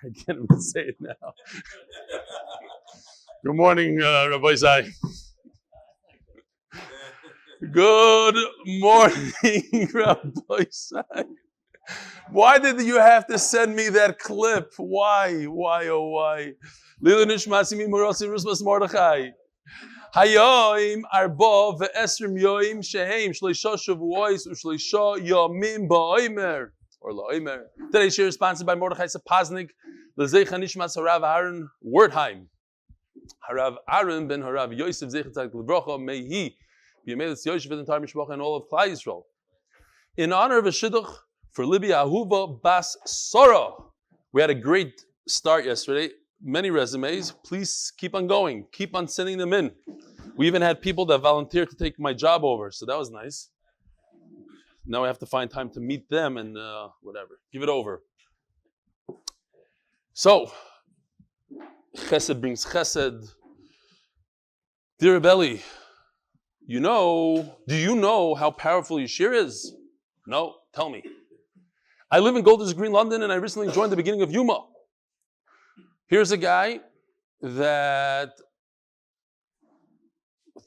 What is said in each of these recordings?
I can't even say it now. Good morning, Rabbi Zai. Good morning, Rabbi Zai. Why did you have to send me that clip? Why? Why, oh why? Leela nishmas imi morosi rusmas Mordechai. Hayoim arbo ve'esrim yoim shehem shleisha shavuos u'shleisha yomim ba'omer. Or Omer. Today's share is sponsored by Mordechai Sapoznick, l'zecha Nismas Horav Aharon, Wertheim. Horav Aharon ben Horav Yosef zechut l'brocha, may he be a meiletz yosher for the entire mishpacha and all of Klal Yisroel. In honor of a shidduch for Libbey Ahuva bas Sorah. We had a great start yesterday. Many resumes. Please keep on going. Keep on sending them in. We even had people that volunteered to take my job over, so that was nice. Now I have to find time to meet them and whatever. Give it over. So, chesed brings chesed. Dear Rebelli, do you know how powerful yosher is? No, tell me. I live in Golda's Green, London, and I recently joined the beginning of Yoma. Here's a guy that,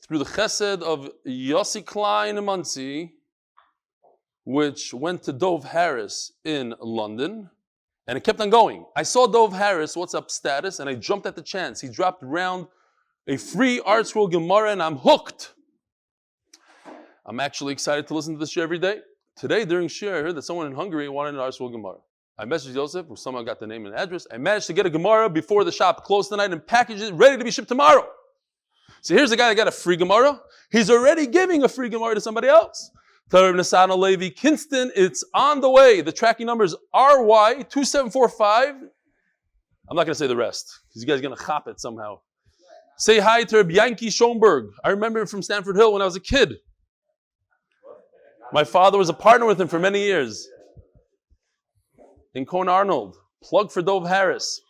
through the chesed of Yossi Klein Muncie, which went to Dove Harris in London, and it kept on going. I saw Dove Harris, what's up status, and I jumped at the chance. He dropped around a free art scroll Gemara, and I'm hooked. I'm actually excited to listen to this shir every day. Today, during shir, I heard that someone in Hungary wanted an art scroll Gemara. I messaged Yosef, who somehow got the name and address. I managed to get a Gemara before the shop closed tonight and package it, ready to be shipped tomorrow. So here's a guy that got a free Gemara. He's already giving a free Gemara to somebody else. Tarab Nasana Levi Kinston, it's on the way. The tracking number is RY2745. I'm not going to say the rest, because you guys are going to chop it somehow. Say hi to Yankee Schoenberg. I remember him from Stanford Hill when I was a kid. My father was a partner with him for many years. In Cone Arnold, plug for Dove Harris.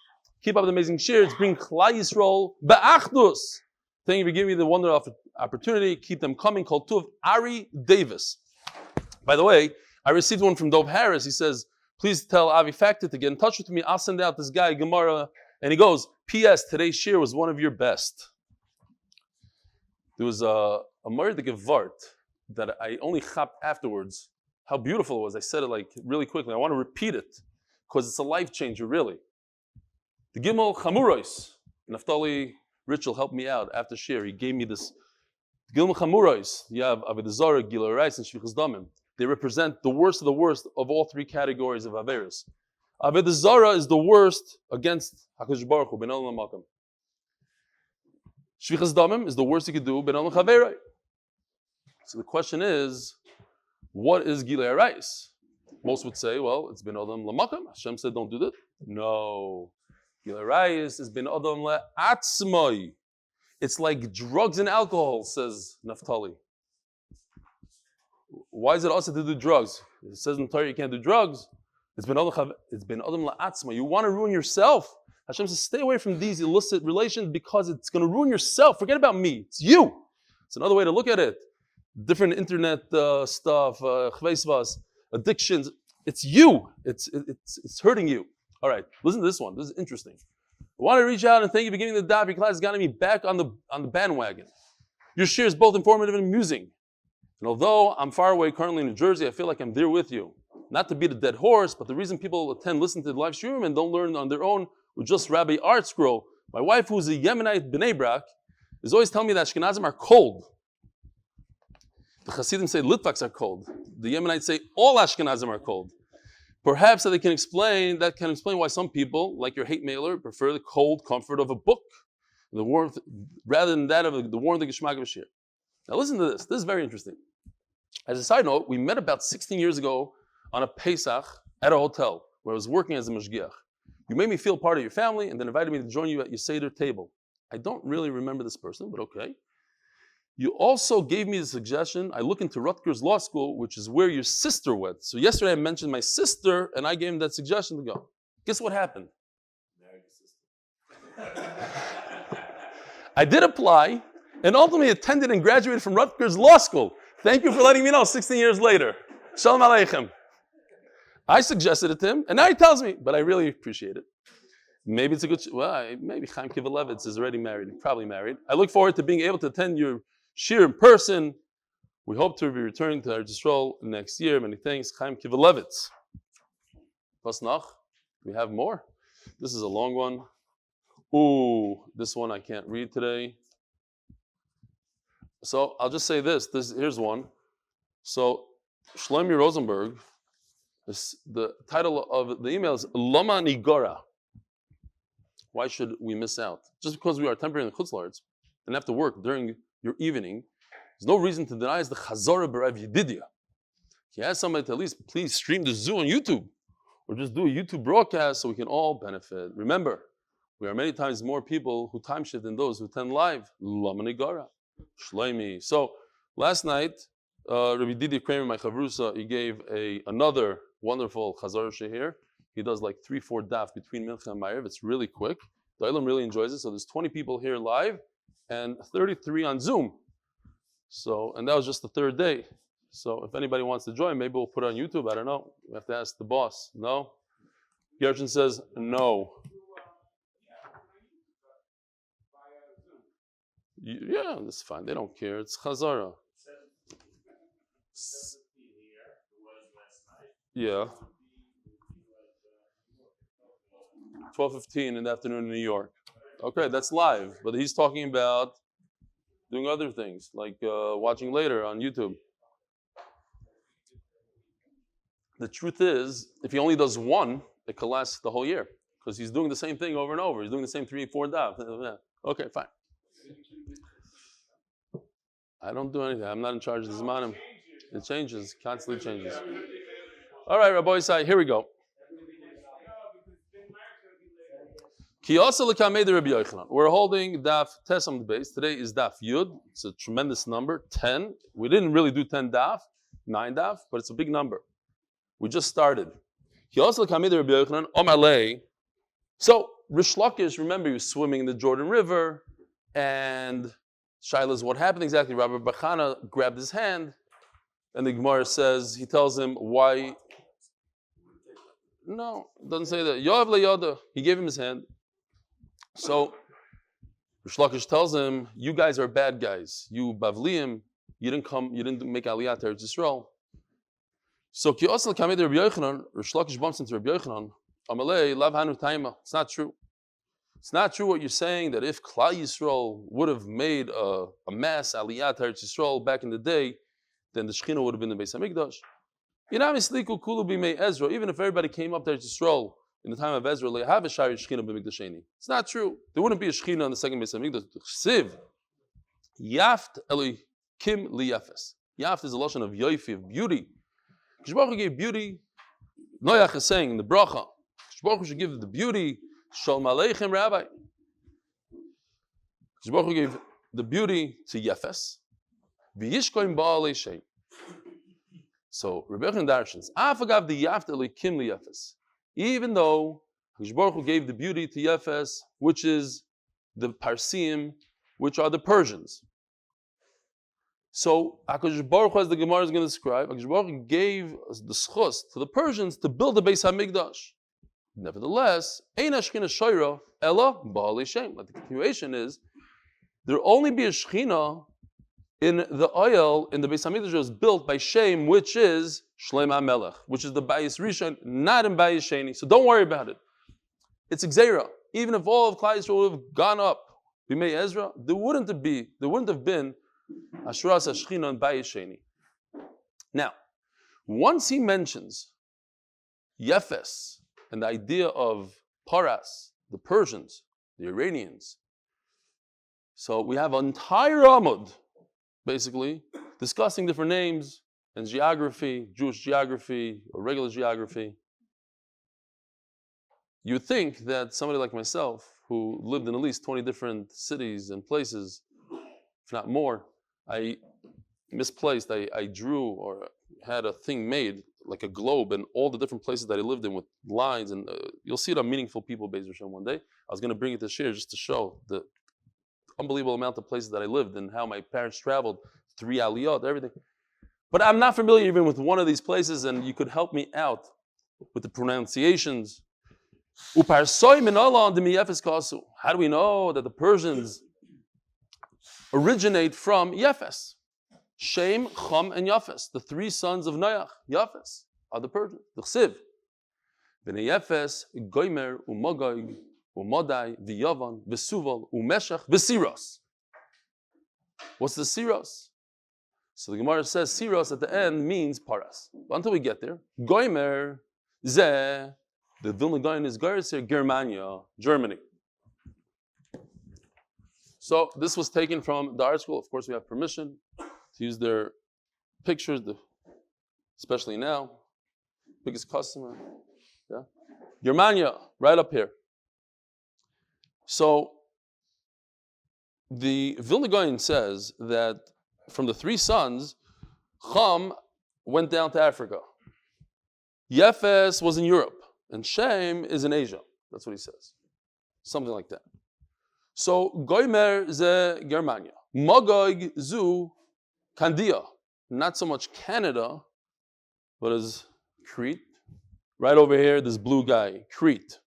Keep up the amazing shares. Bring Klal Yisroel be'achdus. Thank you for giving me the wonderful opportunity. Keep them coming. Called Tuv Ari Davis. By the way, I received one from Dove Harris. He says, please tell Avi Factor to get in touch with me. I'll send out this guy, Gemara. And he goes, P.S. Today's shir was one of your best. There was a Mordechai Vart that I only chopped afterwards. How beautiful it was. I said it like really quickly. I want to repeat it because it's a life changer, really. The Gimel Chamurois. Naftali Richel helped me out after shir. He gave me this. The Gimel Chamurois. You have Avodah Zarah, Gilui Reis, and Shvichas Damim. They represent the worst of all three categories of Averis. Avodah Zarah is the worst against HaKadosh Baruch Hu, Ben Olam Makam. Shvichas Damim is the worst you could do, Ben Olam Chaverei. So the question is, what is Gilui Reis? Most would say, well, it's Ben Olam Lamakam. Hashem said, don't do that. No. Gilui Reis is Ben Olam Le'atzmai. It's like drugs and alcohol, says Naftali. Why is it also to do drugs? It says in the Torah you can't do drugs. It's ben adam la'atzma. You want to ruin yourself. Hashem says stay away from these illicit relations because it's going to ruin yourself. Forget about me. It's you. It's another way to look at it. Different internet stuff, addictions. It's you. It's hurting you. All right, listen to this one. This is interesting. I want to reach out and thank you for giving the Daf. Your class has gotten me back on the bandwagon. Your share is both informative and amusing. And although I'm far away currently in New Jersey, I feel like I'm there with you. Not to beat a dead horse, but the reason people listen to the live stream and don't learn on their own with just Rabbi Art Scroll. My wife, who's a Yemenite B'nai Brak, is always telling me that Ashkenazim are cold. The Hasidim say Litvaks are cold. The Yemenites say all Ashkenazim are cold. Perhaps that can explain why some people, like your hate mailer, prefer the cold comfort of a book, the warmth, rather than that of the warmth of Geshmak of a shir. Now listen to this. This is very interesting. As a side note, we met about 16 years ago on a Pesach at a hotel where I was working as a mashgiach. You made me feel part of your family and then invited me to join you at your Seder table. I don't really remember this person, but okay. You also gave me the suggestion, I look into Rutgers Law School, which is where your sister went. So yesterday I mentioned my sister and I gave him that suggestion to go. Guess what happened? Married your sister. I did apply and ultimately attended and graduated from Rutgers Law School. Thank you for letting me know 16 years later. Shalom Aleichem. I suggested it to him, and now he tells me, but I really appreciate it. Maybe it's a good. Maybe Chaim Kivalevitz is already married, probably married. I look forward to being able to attend your shir in person. We hope to be returning to Eretz Yisrael next year. Many thanks, Chaim Kivalevitz. Was noch? We have more. This is a long one. Ooh, this one I can't read today. So I'll just say this. Here's one. So Shlomi Rosenberg. The title of the email is Lama Nigora. Why should we miss out? Just because we are temporarily in the Chutz La'aretz and have to work during your evening, there's no reason to deny us the Chazorah B'Rav Yedidya. If you ask somebody to at least please stream the zoo on YouTube or just do a YouTube broadcast so we can all benefit. Remember, we are many times more people who time shift than those who attend live. Lama Nigora. Shlomi. So last night, Rabbi Didi Kramer, my chavrusa, he gave another wonderful Chazor Shehir. He does like 3-4 daf between Mincha and Ma'ariv. It's really quick. The Olam really enjoys it. So there's 20 people here live and 33 on Zoom. So, and that was just the third day. So if anybody wants to join, maybe we'll put it on YouTube. I don't know. We have to ask the boss. No? Gershon says no. Yeah, that's fine. They don't care. It's Chazara. Yeah. 12:15 in the afternoon in New York. Okay, that's live. But he's talking about doing other things, like watching later on YouTube. The truth is, if he only does one, it could last the whole year. Because he's doing the same thing over and over. He's doing the same 3-4 daf. Okay, fine. I don't do anything. I'm not in charge of the Zmanim. It changes, constantly changes. All right, Rabbi Isai, here we go. We're holding Daf Tes Amud Beis. Today is Daf Yud. It's a tremendous number, 10. We didn't really do 10 daf, 9 daf, but it's a big number. We just started. So Rish Lakish, remember, he was swimming in the Jordan River, and Shaila's what happened exactly? Rabbi Bachana grabbed his hand, and the Gemara says, he tells him why. No, it doesn't say that. Yoav le'yoda. He gave him his hand. So Rish Lakish tells him, you guys are bad guys. You Bavliim, you didn't make Aliyah to Eretz Yisrael. So Ki Osel Kamei Rabbi Yochanan, Rish Lakish bumps into Rabbi Yochanan, Amalei Lav Hanu Taima. It's not true. It's not true what you're saying that if Klal Yisroel would have made a mass Aliyah to Eretz Yisrael back in the day, then the Shekhinah would have been in the Beis HaMikdash. Even if everybody came up to Eretz Yisrael in the time of Ezra, have a Shari Shekhinah b'Mikdasheni. It's not true. There wouldn't be a Shekhinah in the second Beis HaMikdash. Siv, Yaft Elokim liyafes. Yaft is a lotion of yoifi, of beauty. Baruch Hu gave beauty. Noach is saying in the bracha, Baruch Hu should give the beauty. Shalom Aleichem, Rabbi. Baruch Hu gave the beauty to Yefes. V'yishkoim ba'alei shem. So Rebbe Yochanan darshans, Afagav the Yaft Elokim liyafes. Even though Baruch Hu gave the beauty to Yefes, which is the Parsim, which are the Persians. So HaKadosh Baruch Hu, as the Gemara is going to describe, HaKadosh Baruch Hu gave the zchus to the Persians to build the Beis HaMikdash. Nevertheless, Ein Shechina Shoira Ella Ba'alei Shem. Like the continuation is, there will only be a Shechina in the oil in the Beis HaMikdash was built by Shem, which is Shleim HaMelech, which is the Bayis Rishon, not in Bayis Sheni. So don't worry about it. It's Xera. Even if all of Klal Yisroel would have gone up, Bimei Ezra, there wouldn't have been Ashuras Ashchina and Bayis Sheni. Now, once he mentions Yefes and the idea of Paras, the Persians, the Iranians, so we have an entire Amud, basically, discussing different names and geography, Jewish geography or regular geography. You would think that somebody like myself, who lived in at least 20 different cities and places, if not more, I misplaced, I drew or had a thing made, like a globe, and all the different places that I lived in with lines, and you'll see it on Meaningful People Beis Hashem one day. I was going to bring it to share just to show the unbelievable amount of places that I lived and how my parents traveled, 3 aliyot, everything. But I'm not familiar even with one of these places, and you could help me out with the pronunciations. How do we know that the Persians originate from Yefes? Shem, Chum, and Yafes, the three sons of Noach, Yafes, are the Persians. The Chsiv. B'nei Yefes, Gomer, Umagog, Umodai, V'Yavan, V'Suval, Umeshach, V'Siros. What's the Siros? So the Gemara says Siros at the end means Paras. But until we get there, Gomer, Zeh, the Vilna Gaon is Germania, Germany. So this was taken from the art school. Of course, we have permission to use their pictures, especially now. Biggest customer. Yeah. Germania, right up here. So the Vilna Gaon says that from the three sons, Chum went down to Africa. Yefes was in Europe. And Shem is in Asia. That's what he says. Something like that. So, Gomer ze Germania. Magog zu Candia. Not so much Canada, but as Crete. Right over here, this blue guy, Crete.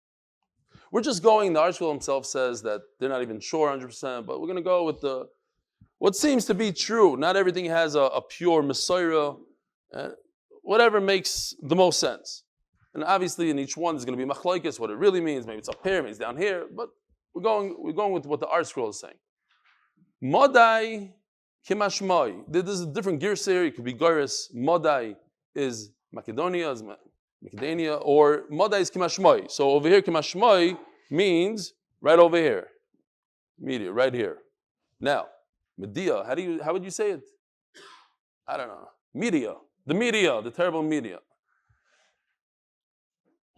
We're just going, the article himself says that they're not even sure 100%, but we're going to go with what seems to be true. Not everything has a pure Messiah. Whatever makes the most sense. And obviously, in each one, there's going to be machlokes, what it really means. Maybe it's up here, maybe it's down here. But we're going with what the art scroll is saying. Modai kimashmoi. This is a different gear series. It could be Goris. Modai is Macedonia, or Modai is kimashmoi. So over here, kimashmoi means right over here. Media, right here. Now, Media, how would you say it? I don't know. Media, the terrible media.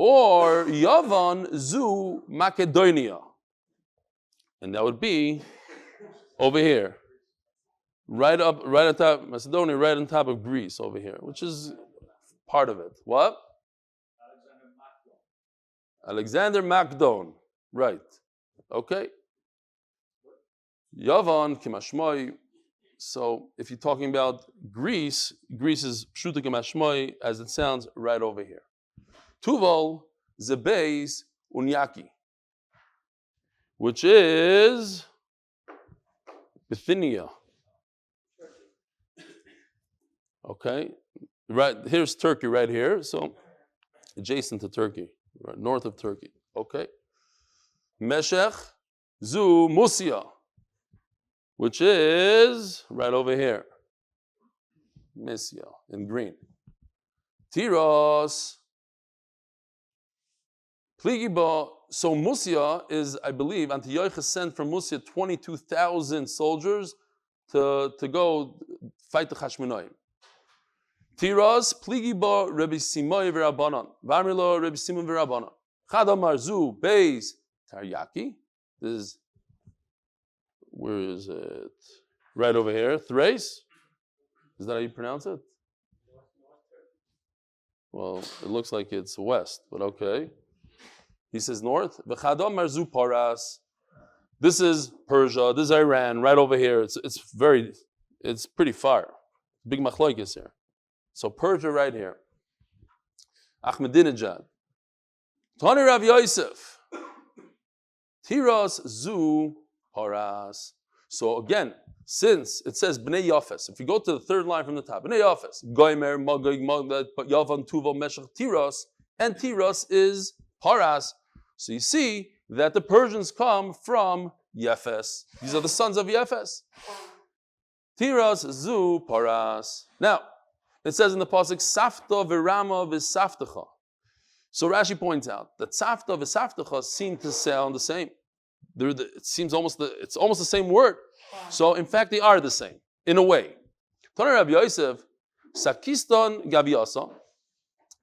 Or Yavan zu Macedonia. And that would be over here. Right on top, Macedonia, right on top of Greece over here, which is part of it. What? Alexander Macedon. Right. Okay. Yavan Kimashmoi. So if you're talking about Greece, Greece is Pshuta Kimashmoi, as it sounds, right over here. Tuval Zebeis Unyaki, which is Bithynia. Okay, right here's Turkey right here, so adjacent to Turkey, right, north of Turkey. Okay, Meshech Zu Musia, which is right over here, Mysia in green. Tiros. Pligiba, so Musia is, I believe, Antiochus sent from Musia 22,000 soldiers to go fight the Chashmonaim. Tiras, Pligiba, Rebbe Simoi v'Rabbanan. V'amrilo, Rebbe Simon v'Rabbanan. Chadamar Zu, Beis, Taryaki. This is, where is it? Right over here, Thrace. Is that how you pronounce it? Well, it looks like it's west, but okay. He says north. V'chadam marzu paras. This is Persia. This is Iran. Right over here. It's pretty far. Big machlokes here. So Persia right here. Ahmadinejad. Tani Rav Yosef. Tiras zu paras. So again, since it says Bnei Yafes, if you go to the third line from the top, Bnei Yafes, Gomer, Magog, Yavan, Tuval, Meshach, Tiras, and Tiras is Paras. So you see that the Persians come from Yefes. These are the sons of Yefes. Tiras, Zu, Paras. Now, it says in the pasuk, Safta v'Rama v'Saftecha. So Rashi points out that Safta v'Saftecha seem to sound the same. It seems it's almost the same word. So in fact, they are the same in a way. Tana Rabbi Yosef, Sakistan Gaviasa.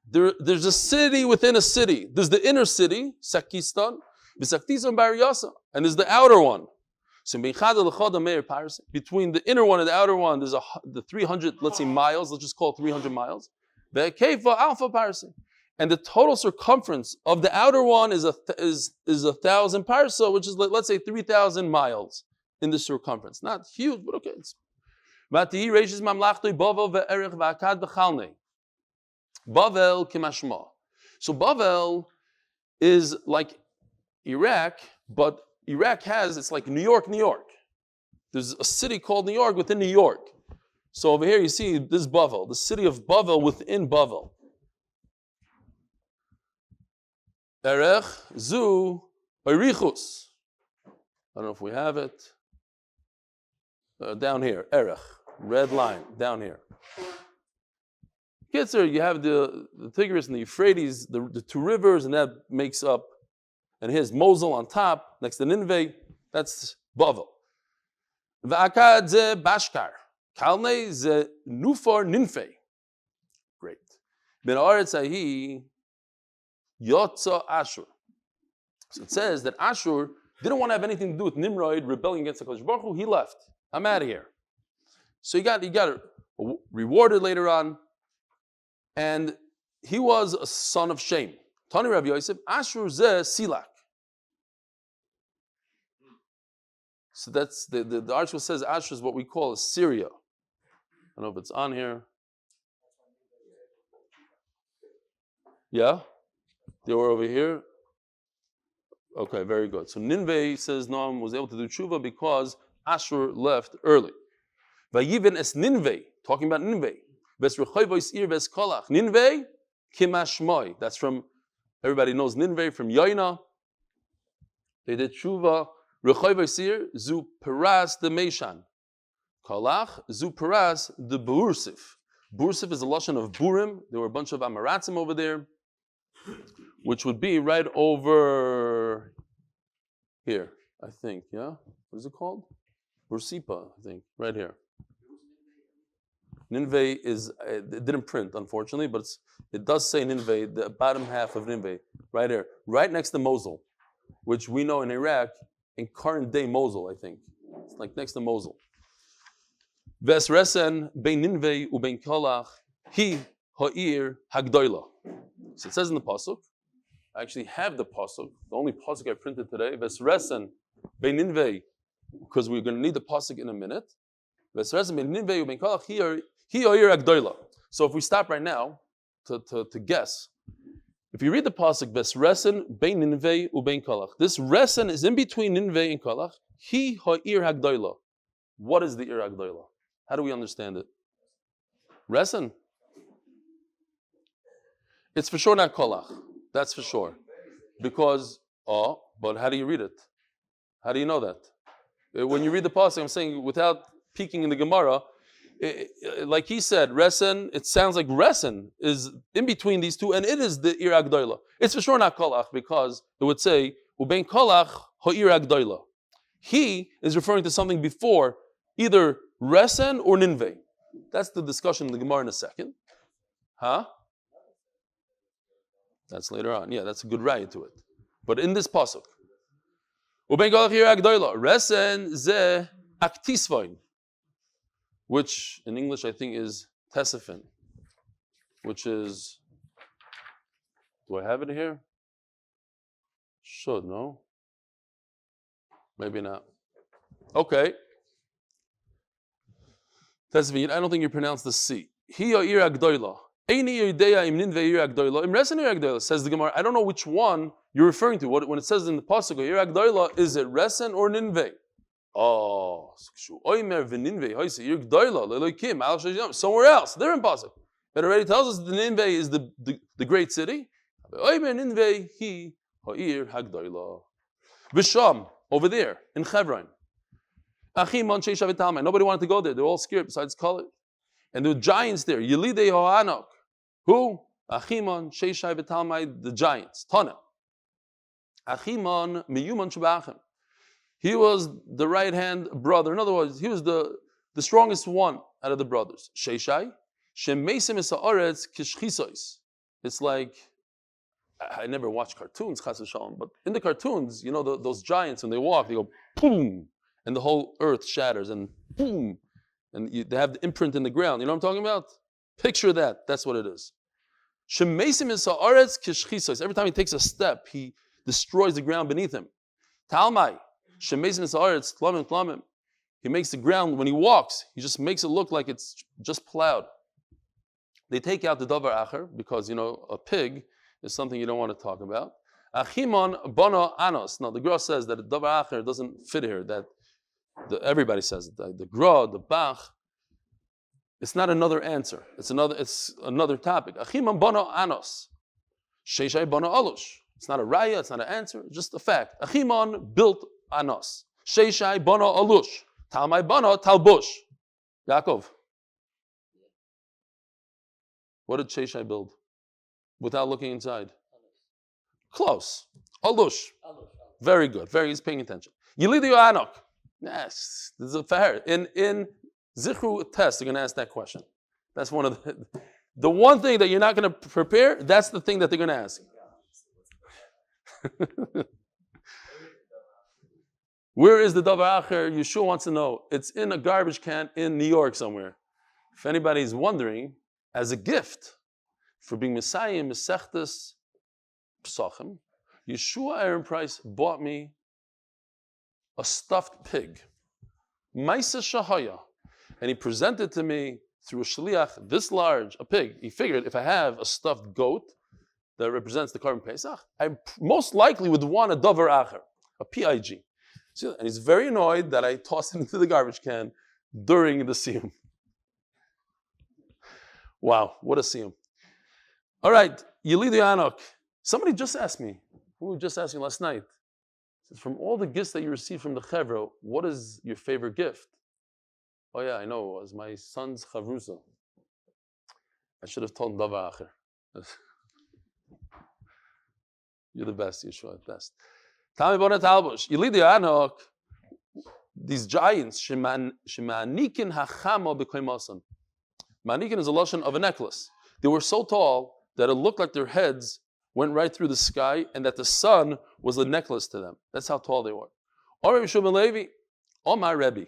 There's a city within a city. There's the inner city, Sakistan, V'Saktistan Bariyasa, and there's the outer one. So between the inner one and the outer one, there's the 300, let's say miles. Let's just call it 300 miles. And the total circumference of the outer one is 1,000 parsa, which is, let's say, 3,000 miles in the circumference. Not huge, but okay. Bavel kimashma. So Bavel is like Iraq, but Iraq it's like New York, New York. There's a city called New York within New York. So over here you see this Bavel, the city of Bavel within Bavel. Erech zu oirichus. I don't know if we have it. Down here, Erech, red line, down here. Kitzer, you have the Tigris and the Euphrates, the two rivers, and that makes up, and here's Mosul on top, next to Nineveh, that's Bavel. V'akad ze Bashkar, Kalne ze Nufor Ninfe. Great. Ben Aretz Ahi Yotza Ashur. So it says that Ashur didn't want to have anything to do with Nimrod rebelling against the Kodesh Baruch Hu. He left. I'm out of here. So he got rewarded later on, and he was a son of shame. Tani Rav Yosef, Ashur ze Silak. So that's the article says Ashur is what we call Assyria. I don't know if it's on here. Yeah? They were over here. Okay, very good. So Nineveh says Noam was able to do tshuva because Ashur left early. Vayivin es Nineveh, talking about Nineveh. Ves rechovois ir ves kolach. Nineveh kimashmoi. That's from, everybody knows Nineveh from Yoma. They did tshuva. Rechovois ir zu peras de meishan. Kolach zu peras de bursif. Bursif is a lashon of Burim. There were a bunch of Amaratzim over there, which would be right over here, I think, yeah? What is it called? Bursipa, I think, right here. Nineveh it didn't print, unfortunately, but it does say Nineveh, the bottom half of Nineveh, right here, right next to Mosul, which we know in Iraq, in current day Mosul, I think. It's like next to Mosul. Ves resen bein Nineveh u bein kolach hi ha'ir hagdoila. So it says in the pasuk. I actually have the pasuk, the only pasuk I printed today. Ves resen bein Nineveh, because we're going to need the pasuk in a minute. Ves resen bein Nineveh u bein kolach hi ha'ir hagdoila. So if we stop right now to guess, if you read the pasuk, Ves resen bein Nineveh u bein kolach. This resen is in between Nineveh and kolach. Hi ha'ir hagdoila. What is the ir hagdoila? How do we understand it? Resen. It's for sure not kolach. That's for sure. Because, but how do you read it? How do you know that? When you read the pasuk, I'm saying without peeking in the Gemara, like he said, resen, it sounds like resen is in between these two, and it is the ir hagdoila. It's for sure not kolach, because it would say, ubein kolach ha'ir hagdoila. He is referring to something before, either resen or Nineveh. That's the discussion in the Gemara in a second. Huh? That's later on. Yeah, that's a good raya to it. But in this pasuk, ubein kolach ha'ir hagdoila, resen ze aktisvain, which in English I think is tesifin, which is, do I have it here? Should, no? Maybe not. Okay. Tesifin, I don't think you pronounce the C. Hi ha'ir hagdoila. Eini yodea im Nineveh ir hagdoila, im resen ir hagdoila, says the Gemara. I don't know which one you're referring to. When it says in the pasuk, ir hagdoila, is it resen or Nineveh? Oh, Omer v'Nineveh hoyse ir hagdoila lelokim al shayam, somewhere else. They're in pasuk. It already tells us that Nineveh is the great city. Omer Nineveh hi ha'ir hagdoila. V'sham, over there in Hebron. Achimon sheisha v'talmai. Nobody wanted to go there. They're all scared besides Kaled. And there were giants there. Libbey Ahuva. Who? Achimon, Sheishai, v'Talmai, the giants. Tana. Achimon, miyuman shubachim. He was the right-hand brother. In other words, he was the strongest one out of the brothers. Sheishai, shemeisim es ha'aretz kishchisois. It's like, I never watched cartoons, chas v'shalom, but in the cartoons, you know, those giants, when they walk, they go, boom, and the whole earth shatters, and boom, and they have the imprint in the ground. You know what I'm talking about? Picture that. That's what it is. Shemeisim is ha'aretz kishchisos. Every time he takes a step, he destroys the ground beneath him. Talmai. Shemeisim is ha'aretz tlamim tlamim. He makes the ground, when he walks, he just makes it look like it's just plowed. They take out the davar acher, because, you know, a pig is something you don't want to talk about. Achimon bono anos. No, the Gra says that the davar acher doesn't fit here. That everybody says it. The Gra, the Bach. It's not another answer. It's another topic. Achimon bono anos. Sheishai bono alush. It's not a raya. It's not an answer. It's just a fact. Achimon built anos. Sheishai bono alush. Talmai bono talbush. Yaakov. What did Sheishai build? Without looking inside. Close. Alush. Very good. He's paying attention. Yilidi Anok. Yes, this is a fair. In Zichru test, they're going to ask that question. That's one of the one thing that you're not going to prepare, that's the thing that they're going to ask. Where is the davar acher? Yeshua wants to know. It's in a garbage can in New York somewhere. If anybody's wondering, as a gift for being Messiah in Mesechtes Psachim, Yeshua Aaron Price bought me a stuffed pig, Maisa Shahaya, and he presented to me through a shliach this large, a pig. He figured if I have a stuffed goat that represents the Korban Pesach, I most likely would want a davar acher, a pig. So, and he's very annoyed that I tossed it into the garbage can during the siyum. Wow, what a siyum. All right, Yilidi Anok. Somebody just asked me, who was just asking last night, says, from all the gifts that you received from the Chevra, what is your favorite gift? Oh yeah, I know, it was my son's chavrusa. I should have told him davar acher. You're the best, Yeshua, best. Tami Bonat Albush, Yilidi Anok, these giants, Shemanikin Hachamo B'Koimasan. Manikin is a lashon of a necklace. They were so tall that it looked like their heads went right through the sky and that the sun was a necklace to them. That's how tall they were. Omer Yeshua Levi, Omer Rebbe.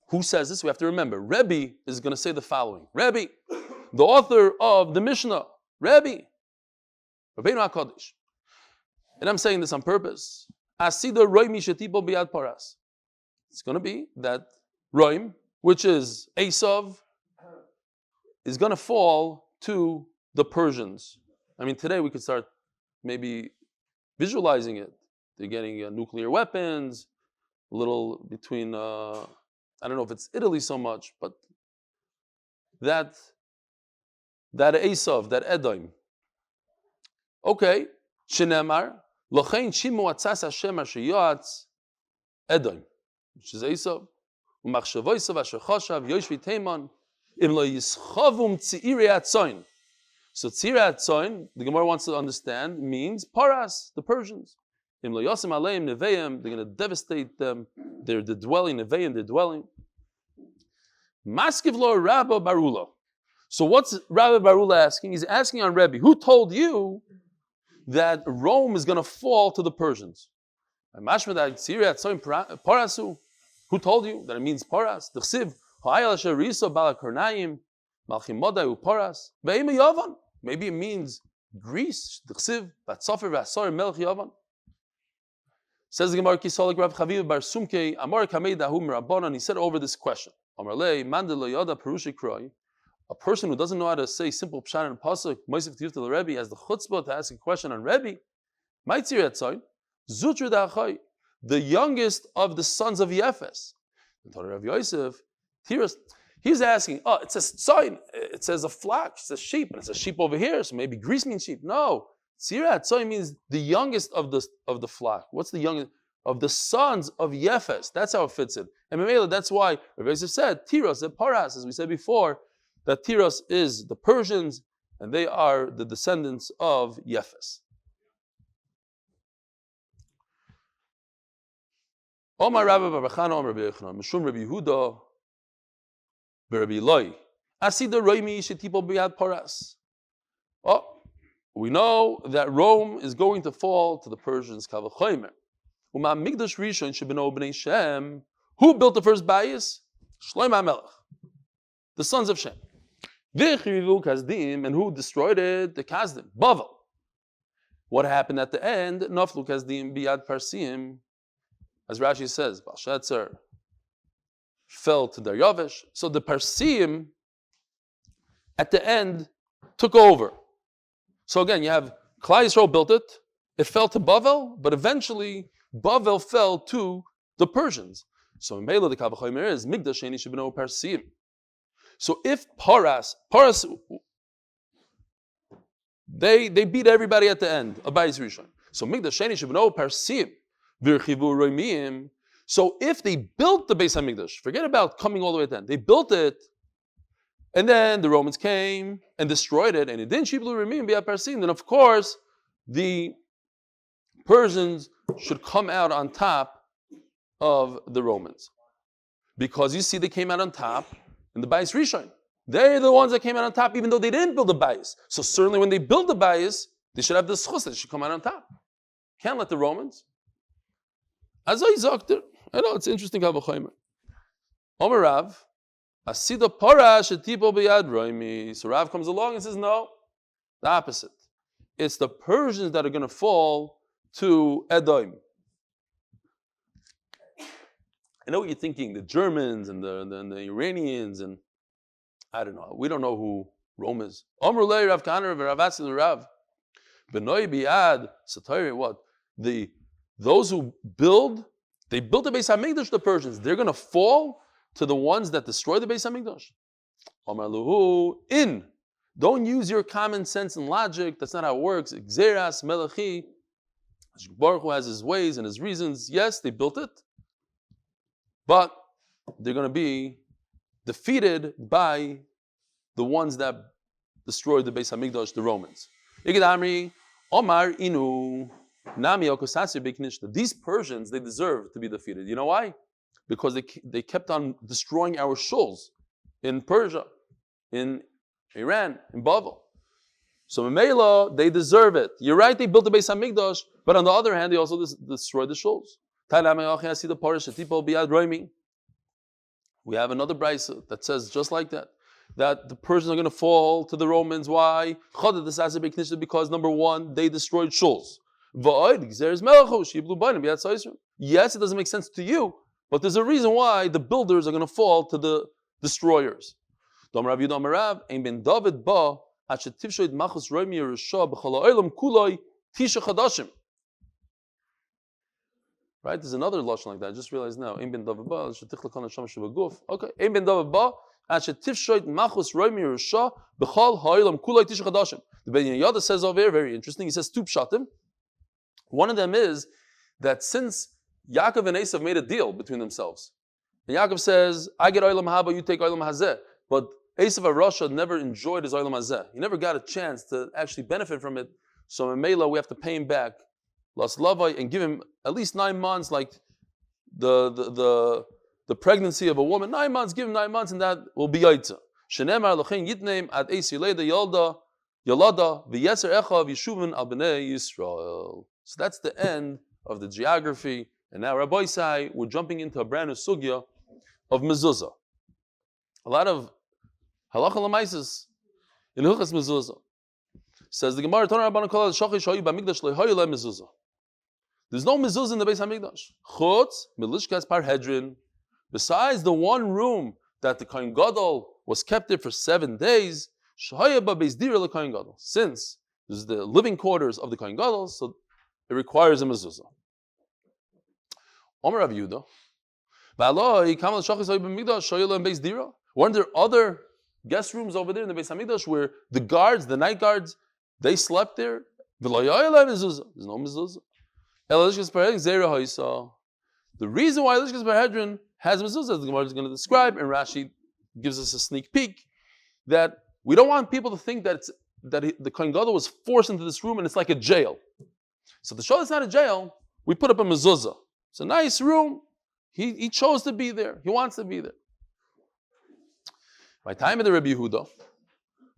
Who says this? We have to remember. Rebbe is going to say the following. Rebbe, the author of the Mishnah. Rebbe, Rabbeinu HaKadosh. And I'm saying this on purpose. Asida roimi shetipo biad paras. It's going to be that roim, which is Esav, is going to fall to the Persians. I mean, today we could start maybe visualizing it. They're getting nuclear weapons, a little between, I don't know if it's Italy so much, but that Esav, that Edom. Okay, Shenemar, Lochein Shimu Atzas Hashem Asher Yoatz Edom, which is Esav, Umachshavoisav Asher Choshav Yoshvi Teiman, Im Lo Yischavum Tzirei Atzoin. So Tzirei Atzoin, the Gemara wants to understand, means Paras, the Persians. Im Lo Yosim Aleim Neveim, they're going to devastate them. They're the dwelling, Neveim, they're dwelling. Maskiv Lo Rabba Barula. So what's Rabbi Barula asking? He's asking on Rebbe, who told you that Rome is going to fall to the Persians? Parasu. Who told you that it means Paras? Maybe it means Greece. Says the Gemara, Kisolik Rav Chaviv Bar Sumke, Amor Kamei Dahum Rabbanon. He said over this question, Amarle Mandelo Yoda Perushi Kroi. A person who doesn't know how to say simple pshat and pasuk, Mosif Tivta the Rebbe, has the chutzpah to ask a question on Rebbe. Maitzir Etzoy, Zutru Da'achai, the youngest of the sons of Yefes. The Torah of Yosef, he's asking, oh, it says tzoy, it says a flock, it says sheep, and it says sheep over here, so maybe Greece means sheep. No, Tzira Etzoy means the youngest of the flock. What's the youngest? Of the sons of Yefes. That's how it fits in. And Mamela, that's why Rabbi Yosef said, Tiros and Paras, as we said before, that Tiros is the Persians, and they are the descendants of Yefes. Omar Rabbi Babachana, Omar Rabbi Yochanan, Mishum Rabbi Yehuda, Rabbi Eloi. Asida Roimi Shetipo Biad Paras. Oh, we know that Rome is going to fall to the Persians. Kavachomer. Uma Migdash Rishon Shebeno Bnei Shem. Who built the first bayis? Shlomo HaMelech, the sons of Shem. And who destroyed it? The Kazdim, Bavel. What happened at the end? Naflu Kazdim Biyad Parsim. As Rashi says, Balshazzar fell to Daryavish. So the Parsim at the end took over. So again, you have Klal Yisroel built it, it fell to Bavel, but eventually Bavel fell to the Persians. So in Mela the Kavachomer is Migdash Sheni Shibno Parsim. So if Paras, they beat everybody at the end of Bayis Rishon. So Migdash Sheni Shibno Parsim Virchivu Roimim. So if they built the Beis Hamikdash, forget about coming all the way at the end. They built it, and then the Romans came and destroyed it, and it didn't Shiblu Roimim B'Yad Parsim. Then of course the Persians should come out on top of the Romans, because you see they came out on top in the Bayis Rishon. They're the ones that came out on top, even though they didn't build the Bayis. So certainly when they build the Bayis, they should have the zchus, they should come out on top. Can't let the Romans. As I zakter, I know it's interesting how Omer Rav, Asida Parash Etipo B'Yad Roimi. So Rav comes along and says, no, the opposite. It's the Persians that are going to fall to Edom. I know what you're thinking, the Germans and the Iranians, and I don't know. We don't know who Rome is. Omer Lei Rav Kaner Rav Asil Rav. B'noi B'Yad Satayri. What? Those who they built the Beis Hamikdash, the Persians. They're going to fall to the ones that destroy the Beis Hamikdash. Omer Luhu Don't use your common sense and logic. That's not how it works. Xeras Melachi. Baruch Hu has his ways and his reasons. Yes, they built it, but they're going to be defeated by the ones that destroyed the Beis Hamikdash, the Romans. Omar Inu Nami Okosasi Beknishta. These Persians, they deserve to be defeated. You know why? Because they kept on destroying our shuls in Persia, in Iran, in Bavel. So Memela, they deserve it. You're right, they built the Beis Hamikdash, but on the other hand, they also destroyed the shuls. We have another brisa that says just like that the Persians are going to fall to the Romans. Why? Because number one, they destroyed shuls. Yes, it doesn't make sense to you, but there's a reason why the builders are going to fall to the destroyers. Right? There's another lashon like that. I just realized now. Okay. The Ben Yada says over here, very interesting. He says two pshatim. One of them is that since Yaakov and Esav made a deal between themselves, and Yaakov says, "I get olam haba, you take olam hazeh," but Esav of Russia never enjoyed his olam hazeh. He never got a chance to actually benefit from it. So in Mela, we have to pay him back, Las Lavai, and give him at least 9 months, like the pregnancy of a woman. 9 months, give him 9 months, and that will be yaitza. Shenemar l'chein yitneim ad esi leida yolada v'yeser echav yishuvin al bnei Yisrael. So that's the end of the geography. And now Rabbi Sai, we're jumping into a brand new sugya of mezuzah. A lot of halacha l'maises in hilchas mezuzah. Says the Gemara, Torah Rabbanan Kol Shochi Shoyu B'Mikdash Lehoyu Le Mezuzah. There's no mezuzah in the Beis Hamikdash. Chutz Milishkas Parhedrin. Besides the one room that the Kohen Gadol was kept there for 7 days, Shoyu B'Beis Dira Le Kohen Gadol. Since this is the living quarters of the Kohen Gadol, so it requires a mezuzah. Omer Rav Yehuda. V'aloi Kamal Shochi Shoyu B'Mikdash Shoyu Le Beis Dira. Weren't there other guest rooms over there in the Beis Hamikdash where the guards, the night guards, they slept there? There's no mezuzah. The reason why Lishkas Parhedrin has mezuzah, as the Gemara is going to describe, and Rashi gives us a sneak peek, that we don't want people to think that the Kohen Gadol was forced into this room and it's like a jail. So to show it's not a jail, we put up a mezuzah. It's a nice room. He chose to be there. He wants to be there. By time of the Rabbi Yehuda,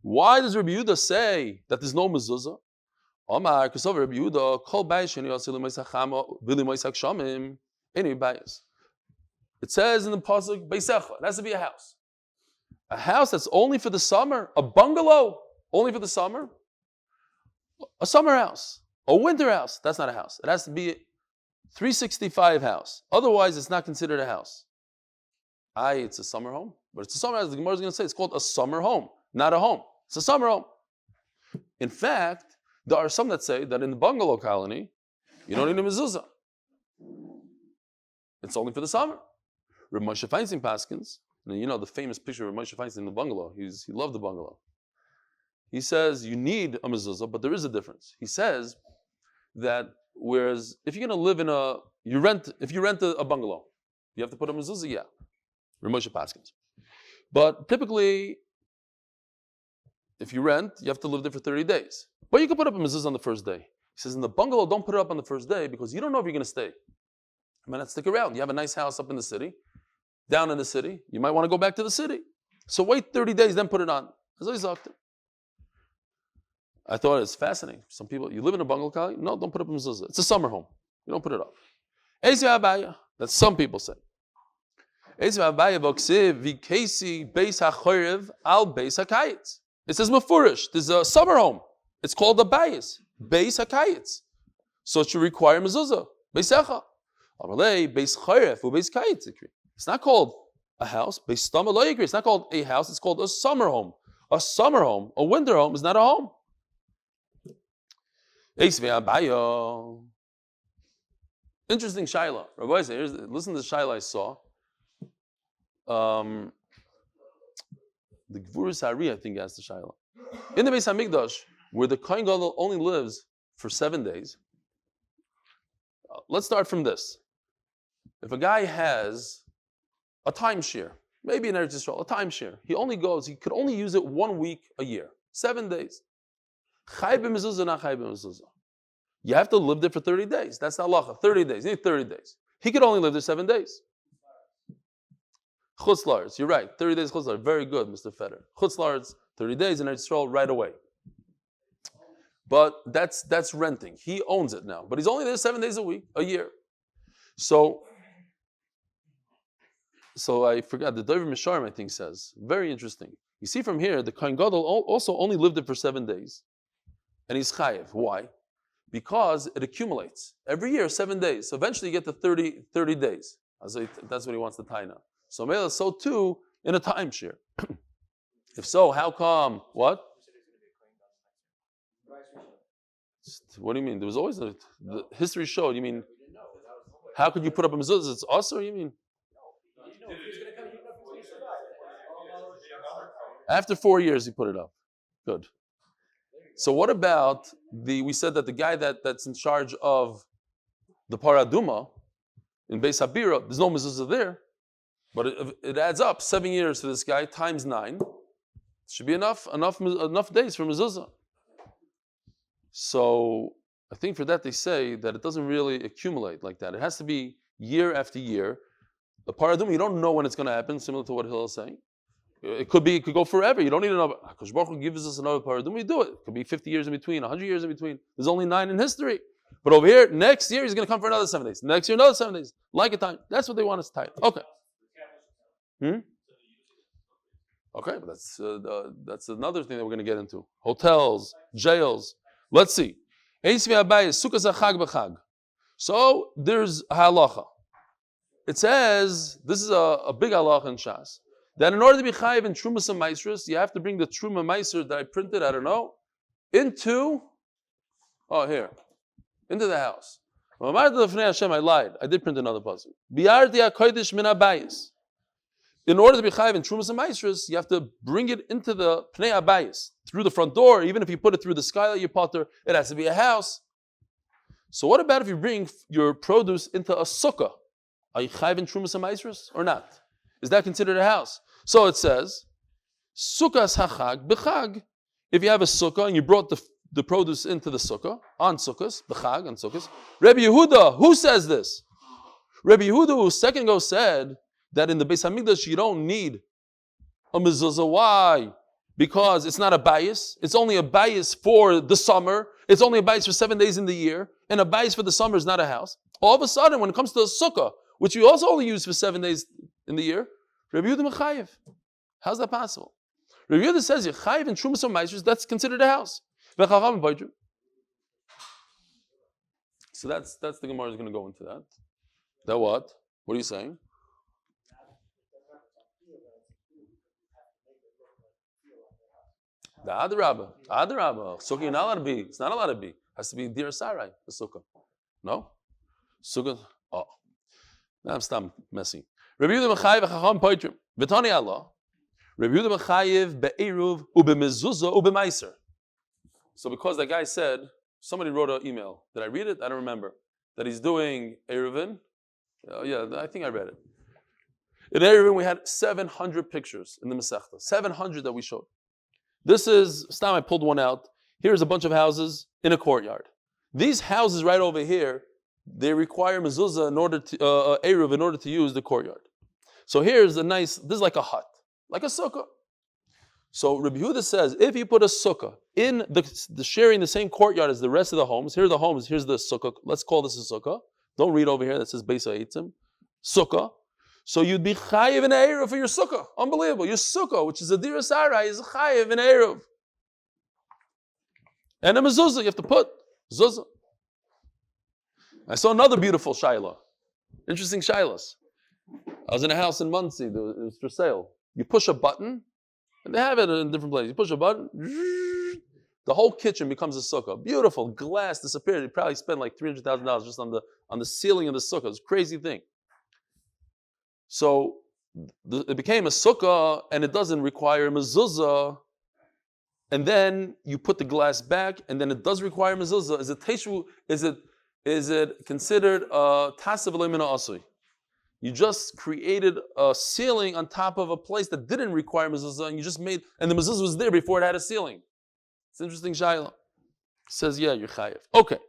why does Rabbi Yehuda say that there's no mezuzah? Omar, because Rabbi Yehuda, kol bayis sheni yosel l'moisachama v'li moisak shamim, any bayis. It says in the pasuk beisecha. It has to be a house. A house that's only for the summer, a bungalow only for the summer, a summer house, a winter house. That's not a house. It has to be a 365 house. Otherwise, it's not considered a house. It's a summer home, but it's a summer house. The Gemara is going to say it's called a summer home, not a home. It's a summer home. In fact, There are some that say that in the bungalow colony, you don't need a mezuzah. It's only for the summer. Reb Moshe Feinstein Paskins, and you know the famous picture of Reb Moshe Feinstein in the bungalow. He loved the bungalow. He says you need a mezuzah, but there is a difference. He says that whereas if you're going to live in if you rent a bungalow, you have to put a mezuzah, yeah. Reb Moshe Paskins. But typically, if you rent, you have to live there for 30 days. But you can put up a mezuzah on the first day. He says in the bungalow, don't put it up on the first day because you don't know if you're going to stay. You might not stick around. You have a nice house up in the city, down in the city. You might want to go back to the city. So wait 30 days, then put it on. I thought it was fascinating. Some people, you live in a bungalow, no, don't put up a mezuzah. It's a summer home. You don't put it up. That's some people say. It says mafurish. There's a summer home. It's called a bayis. Beis hakayitz. So it should require mezuzah. Beisecha. It's not called a house. It's not called a house. It's called a summer home. A summer home, a winter home is not a home. Interesting shaila. Rabbi say, listen to the shaila I saw. The Gvuras Hari, I think, asked the shaila. In the Beis Hamikdash, where the Kohen Gadol only lives for 7 days, let's start from this. If a guy has a timeshare, maybe in Eretz Yisrael, a timeshare, he could only use it 1 week a year, 7 days. Chai b'mezuzah, not chai b'mezuzah. You have to live there for 30 days. That's the halacha. 30 days. You need 30 days. He could only live there 7 days. Chutz La'aretz, you're right. 30 days chutz La'aretz. Very good, Mr. Feder. Chutz La'aretz, 30 days in Eretz Yisrael right away. But that's renting. He owns it now. But he's only there 7 days a year. So I forgot, the Dover Misharim, I think, says, very interesting. You see from here, the Kohen Gadol also only lived there for 7 days. And he's chayiv. Why? Because it accumulates. Every year, 7 days. So eventually you get to 30 days. That's what he wants to tie now. So meiletz, so too in a timeshare. If so, how come? What? What do you mean? There was always the history showed. You mean, how could you put up a mezuzah? It's also, you mean? After 4 years, he put it up. Good. So what about we said that the guy that's in charge of the paraduma in Beis Habira, there's no mezuzah there, but it adds up 7 years for this guy times 9. Should be enough days for mezuzah. So I think for that they say that it doesn't really accumulate like that. It has to be year after year. The paraduma, you don't know when it's going to happen, similar to what Hillel is saying. It could go forever. You don't need another. HaKadosh Baruch Hu gives us another paraduma. We do it. It could be 50 years in between, 100 years in between. There's only 9 in history. But over here, next year he's going to come for another 7 days. Next year, another 7 days. Like a time. That's what they want us to tie. Okay. Okay, but that's another thing that we're going to get into. Hotels, jails. Let's see. So there's halacha. It says, this is a big halacha in Shas, that in order to be chayiv in trumas and maisrus, you have to bring the truma meiser that I printed, I don't know, into the house. I lied. I did print another puzzle. In order to be chayiv in trumas and maisrus, you have to bring it into the pnei abayis, through the front door. Even if you put it through the skylight, you potter, it has to be a house. So what about if you bring your produce into a sukkah? Are you chayiv in trumas and maisrus or not? Is that considered a house? So it says, Sukkah's hachag b'chag. If you have a sukkah and you brought the produce into the sukkah, on sukkahs, b'chag, on sukkahs. Rabbi Yehuda, who says this? Rabbi Yehuda, who second ago said that in the Beis Hamikdash you don't need a mezuzah. Why? Because it's not a bias. It's only a bias for the summer. It's only a bias for 7 days in the year. And a bias for the summer is not a house. All of a sudden, when it comes to a sukkah, which you also only use for 7 days in the year, Rabbi Yehuda mechayev. How's that possible? Rabbi Yehuda says you chayev in trumas or maisrus, that's considered a house. So that's the Gemara is going to go into that. That what? What are you saying? The Adarabba. Sukkah you're not allowed to be. It's not allowed to be. It has to be Dir Sarai, the Sukkah. No? Sukkah. Oh. Now I'm still messy. Rabbi Yehuda Mechayev Chacham Poitrim. V'tani Allah. Rabbi Yehuda Mechayev be'eruv u'b'mezuzah u'b'maiser. So because that guy said, somebody wrote an email. Did I read it? I don't remember. That he's doing Eruvin. Oh, yeah, I think I read it. In Eruvin, we had 700 pictures in the Masechta. 700 that we showed. This time I pulled one out. Here's a bunch of houses in a courtyard. These houses right over here, they require mezuzah in order to eruv in order to use the courtyard. So here's this is like a hut, like a sukkah. So Rabbi Yehuda says, if you put a sukkah in the sharing the same courtyard as the rest of the homes, here are the homes, here's the sukkah. Let's call this a sukkah. Don't read over here that says Beis Ha'etzim. Sukkah. So you'd be chayiv in eruv for your sukkah. Unbelievable. Your sukkah, which is a dir sarai, is chayiv in eruv. And a mezuzah, you have to put zuzah. I saw another beautiful shaila. Interesting shailas. I was in a house in Muncie. It was for sale. You push a button, and they have it in different places. You push a button, the whole kitchen becomes a sukkah. Beautiful. Glass disappeared. You probably spent like $300,000 just on the ceiling of the sukkah. It's a crazy thing. So it became a sukkah, and it doesn't require mezuzah. And then you put the glass back, and then it does require mezuzah. Is it considered a tasav le'mina asui? You just created a ceiling on top of a place that didn't require mezuzah, and you just made, and the mezuzah was there before it had a ceiling. It's interesting shayla. Says, yeah, you're chayiv. Okay.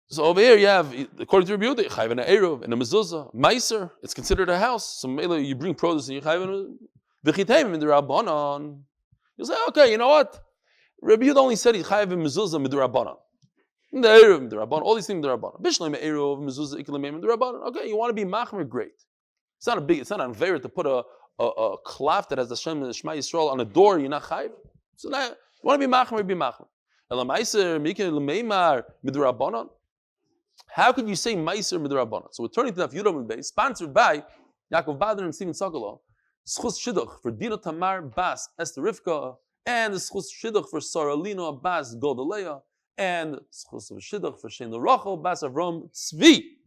So over here you have, according to Rabbi Yehuda, chayiv and a eruv and a mezuzah, meiser. It's considered a house. So maybe you bring produce and you chayiv and v'chitayim in the rabbanon. You say, okay, you know what? Rabbi Yehuda only said he chayiv and mezuzah midrabanan. The eruv midrabanan, all these things midrabanan. Bishleim eruv mezuzah ikilim midrabanan. Okay, you want to be machmer, great. It's not unfair to put a cloth that has the Shem and the Shema Yisrael on a door. You're not chayiv. So now you want to be machmer, be machmer. Elamaiser mikin lemeimar midrabanan. How could you say meiser midrabanan? So we're turning to Daf Yomi Beis, sponsored by Yaakov Bader and Stephen Sokolow. Zchus shidduch for Dina Tamar Bas Esther Rivka, and the zchus shidduch for Sorah Leena Bas Golda Leah, and zchus of shidduch for Shein Rachel Bas Aharon Tzvi.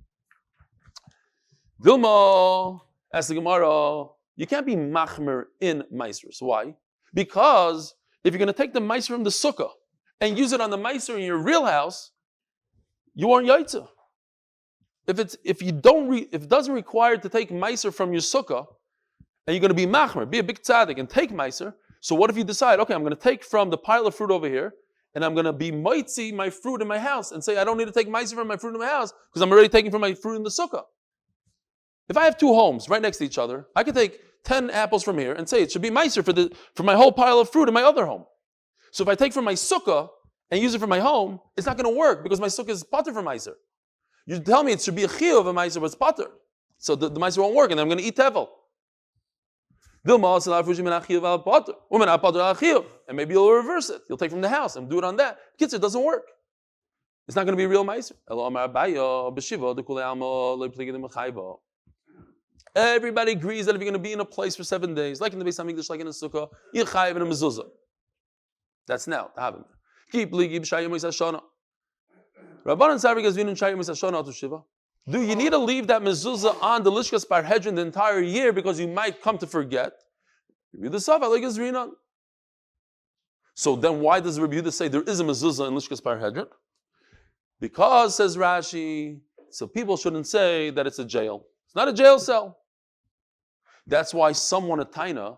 Vilma, ask the Gemara, you can't be machmer in meisers. Why? Because if you're going to take the meiser from the sukkah and use it on the meiser in your real house, you aren't yaitza. If it doesn't require to take meiser from your sukkah, and you're going to be machmer, be a big tzaddik, and take meiser. So what if you decide, okay, I'm going to take from the pile of fruit over here, and I'm going to be moitzi my fruit in my house, and say I don't need to take meiser from my fruit in my house because I'm already taking from my fruit in the sukkah. If I have two homes right next to each other, I could take 10 apples from here and say it should be meiser for my whole pile of fruit in my other home. So if I take from my sukkah and use it for my home, it's not going to work because my sukkah is pater for meiser. You tell me it should be a chiyuv of a meiser, but it's pater. So the meiser won't work, and I'm going to eat tevel. And maybe you'll reverse it. You'll take from the house and do it on that. Kids, it doesn't work. It's not going to be a real meiser. Everybody agrees that if you're going to be in a place for 7 days, like in the Beis Hamikdash, like in a sukkah, you're chayiv and a mezuzah. That's now. Keep ligi b'shayim hashana. Rabbanan Sarvigas v'inun shayim hashana to shiva. Do you need to leave that mezuzah on the lishkas parhedron the entire year because you might come to forget? So then why does Rabbi Yehuda say there is a mezuzah in lishkas parhedron? Because, says Rashi, so people shouldn't say that it's a jail. It's not a jail cell. That's why someone at Taina,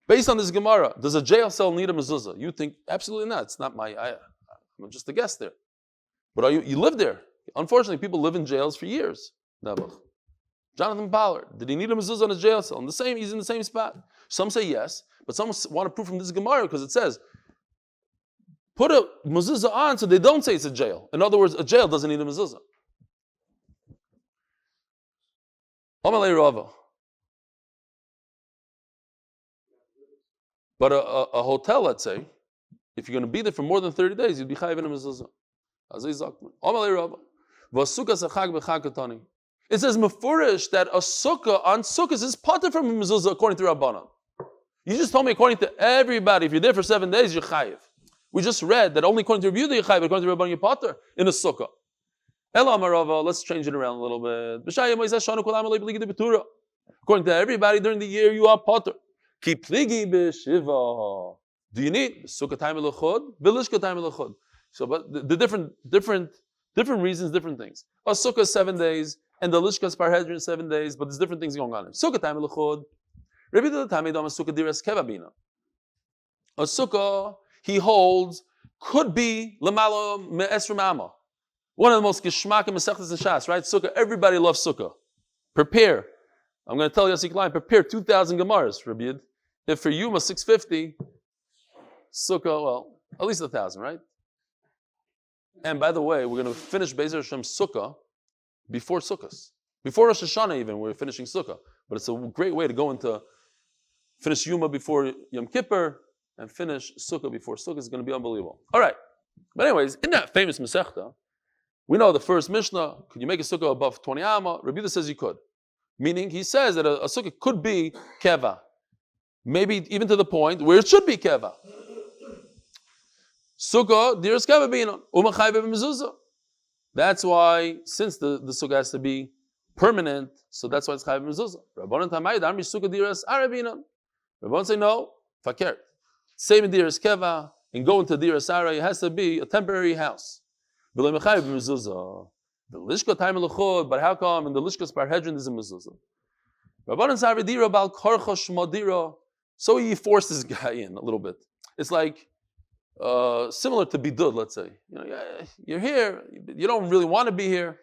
based on this Gemara, does a jail cell need a mezuzah? You think, absolutely not. It's not I'm just a guest there. But you live there. Unfortunately, people live in jails for years. Jonathan Pollard, did he need a mezuzah on a jail cell? He's in the same spot. Some say yes, but some want to prove from this Gemara because it says, put a mezuzah on so they don't say it's a jail. In other words, a jail doesn't need a mezuzah. But a hotel, let's say, if you're going to be there for more than 30 days, you'd be chayiv in a mezuzah. It says mefurish that a sukkah on sukkahs is pater from a mezuzah according to Rabbanan. You just told me according to everybody, if you're there for 7 days, you're chayiv. We just read that only according to Rabbi Yehuda you're chayiv, according to Rabbi Yehuda in a sukkah. Ela Amarava, let's change it around a little bit. According to everybody during the year, you are potter. Ki pligi b'shiva. Do you need sukkah time elachod? Bilishka time elachod. So, but the different reasons, different things. A sukkah is 7 days, and the lishkas parhedrin is 7 days, but there's different things going on. Sukkah time elachod. Rabbi Yehuda tamid am sukkah diras kevabina. A sukkah he holds could be lamala me'esrim amma. One of the most geshmakim mesechtas and shas, right? Sukkah. Everybody loves sukkah. Prepare. I'm going to tell Yossi Klein, prepare 2,000 gemaras, Rabbi Yid. If for Yoma 650, sukkah, well, at least 1,000, right? And by the way, we're going to finish Be'ezer Hashem sukkah before sukkahs. Before Rosh Hashanah even, we're finishing sukkah. But it's a great way to go into, finish Yoma before Yom Kippur, and finish sukkah before sukkah. Is going to be unbelievable. All right. But anyways, in that famous Masechta, we know the first Mishnah, could you make a sukkah above 20 amma? Rabbi Yehuda says you could. Meaning, he says that a sukkah could be keva. Maybe even to the point where it should be keva. Sukkah, diras keva bina. Umachai b'mezuzah. That's why, since the sukkah has to be permanent, so that's why it's chai b'mezuzah. Rabbanan tamayid, amri sukkah diras arabina. Rabbanan say no, fakir. Same in diras keva, and go into diras ara, it has to be a temporary house. The lishka time elachod, but how come in the lishkas parhedrin is a mezuzah? Rabbanan savidira bal karcha shmadira. So he forced this guy in a little bit. It's like similar to bidud, let's say. You know, you're here, you don't really want to be here.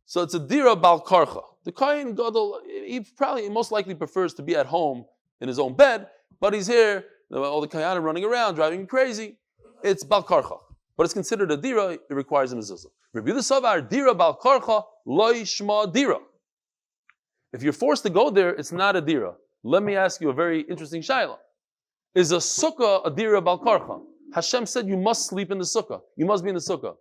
So it's a dira bal karcha. The kohen gadol, he probably most likely prefers to be at home in his own bed, but he's here. All the kohanim running around, driving him crazy. It's bal karcha. But it's considered a dira, it requires a mezuzah. Rabbi Yehuda savar dira bal karcha lo yishma dira. If you're forced to go there, it's not a dira. Let me ask you a very interesting shayla. Is a sukkah a dira bal karcha? Hashem said you must sleep in the sukkah. You must be in the sukkah.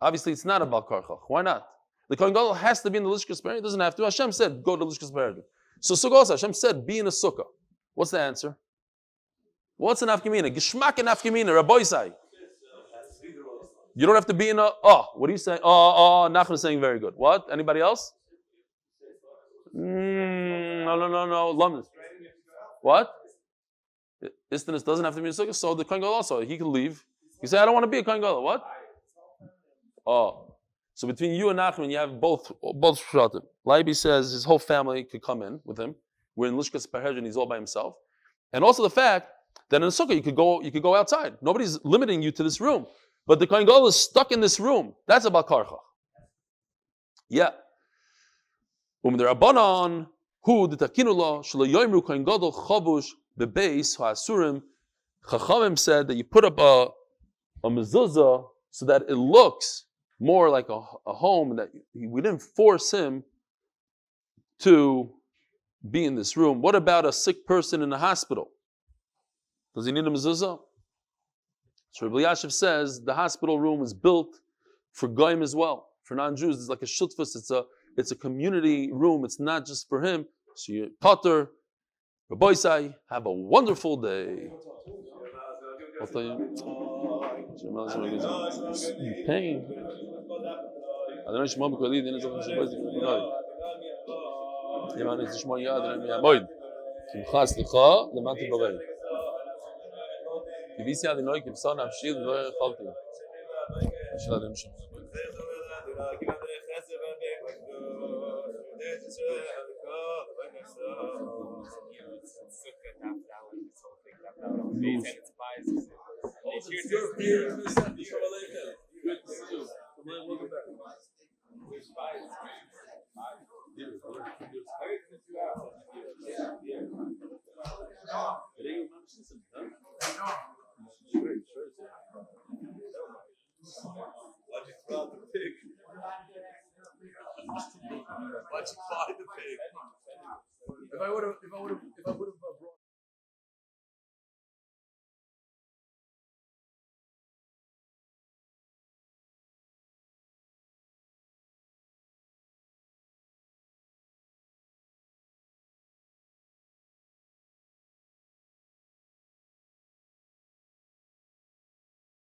Obviously, it's not a bal karcha. Why not? The kohen gadol has to be in the lishkas parhedrin. It doesn't have to. Hashem said go to the lishkas parhedrin. So sukkah also, Hashem said be in a sukkah. What's the answer? What's an afkamina? Geshmak and afkamina. Rabbi say. You don't have to be in a, what are you saying? Nachman is saying very good. What? Anybody else? No. What? Istinus doesn't have to be in a sukkah, so the kohen gadol also, he can leave. He say, I don't want to be a kohen gadol. What? So between you and Nachman, you have both shatim. Libbey says his whole family could come in with him. We're in Lishkas Parhedrin, he's all by himself. And also the fact that in a sukkah you could go outside. Nobody's limiting you to this room. But the kohen gadol is stuck in this room. That's about karcha. Yeah. The Rabbanan who the takinula shelo yoimru kohen gadol chavush bebeis ha'asurim. Chachamim said that you put up a mezuzah so that it looks more like a home, and that we didn't force him to be in this room. What about a sick person in the hospital? Does he need a mezuzah? So Rabbi Yosef says the hospital room is built for goyim as well, for non-Jews. It's like a shutfus. It's a community room. It's not just for him. So you potter, Rabbi Say, have a wonderful day. Pain. Kivisi adinoi kivson amshil lo yecholti. Shel adem shom. Why'd you throw out the pig? Why'd you fly the pig? If I would have